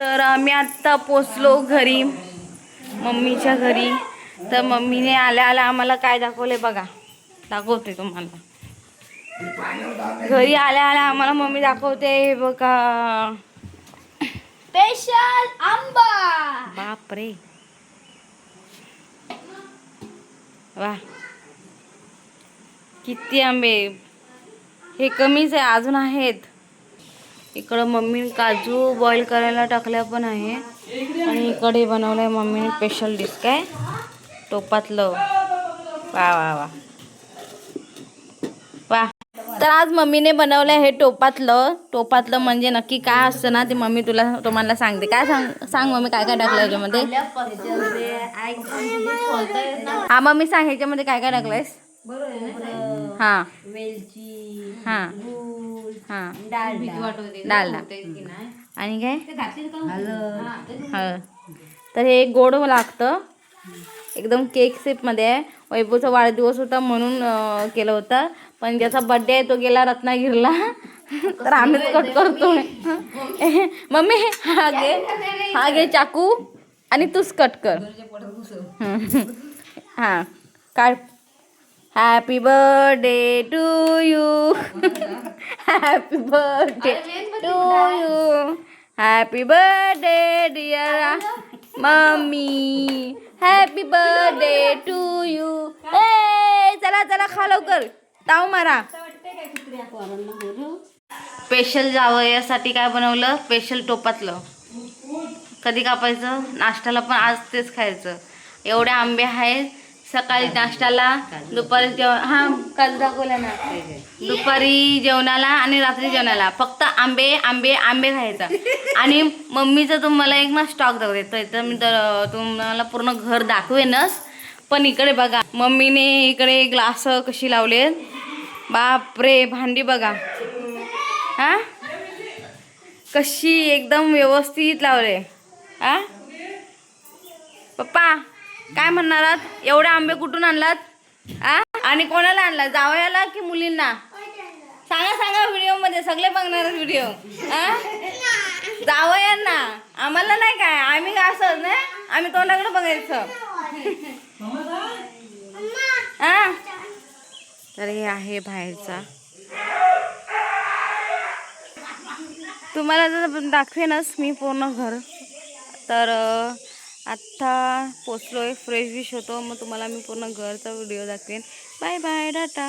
तर आम्ही आत्ता पोचलो घरी, मम्मीच्या घरी. तर मम्मीने आल्या आल्या आम्हाला काय दाखवले बघा, दाखवते तुम्हाला. घरी आल्या आल्या आम्हाला मम्मी दाखवते, हे बघा स्पेशल आंबा. बापरे, वा किती आंबे. हे कमीच आहे, अजून आहेत. इकडं मम्मी काजू बॉईल करायला टाकल्या पण आहे. आणि इकडे बनवलंय मम्मीने स्पेशल डिश, काय टोपातलं. वा वा वा वा. तर आज मम्मीने बनवलं हे टोपातलं म्हणजे नक्की काय असतं ना, ते मम्मी तुम्हाला सांगते. काय सांग मम्मी, काय काय टाकलं ह्याच्यामध्ये? हा मम्मी सांग, ह्याच्यामध्ये काय काय टाकलंयस? हा, वेलची, हा, हा, डालडा आणि काय हळद. तर हे गोड लागतं, एकदम केक शेप मध्ये आहे. वैभवचा वाढदिवस होता म्हणून केलं होतं, पण ज्याचा बर्थडे आहे तो गेला रत्नागिरीला. तर आम्हीच कट करतोय. मम्मी हा घे चाकू आणि तूच कट कर. हा काढ. Happy birthday to you, happy birthday to you, happy birthday dear mummy, happy birthday to you. ए चला चला खा लवकर, ताव मारा. स्पेशल जावयासाठी काय बनवलं? स्पेशल टोपातलं. कधी कापायचं? नाश्त्याला पण आज तेच खायचं. एवढे आंबे आहेत. सकाळी नाश्त्याला, दुपारी हा काल दाखवला ना, दुपारी जेवणाला आणि रात्री जेवणाला फक्त आंबे आंबे आंबे खायचं. आणि मम्मीचं तुम्हाला एक मग स्टॉक दाखवते, तर मी तुम्हाला पूर्ण घर दाखवेनच. पण इकडे बघा, मम्मीने इकडे ग्लास कशी लावले, बापरे. भांडी बघा, हा कशी एकदम व्यवस्थित लावले. हा पप्पा काय म्हणणार आहात? एवढे आंबे कुठून आणलात? आणि कोणाला आणला? जावयाला की मुलींना? सांगा सांगा, व्हिडिओ मध्ये सगळे बघणार व्हिडिओ. जावयांना, आम्हाला नाही काय, आम्ही असं नाही, आम्ही तोंडाकडे बघायचं. तर हे आहे बाहेरचा, तुम्हाला जर दाखवेनच मी पूर्ण घर. तर आत्ता पोचलोय, फ्रेश विश होतो, मग तुम्हाला मी पूर्ण घरचा व्हिडिओ दाखवेन. Bye bye, Tata.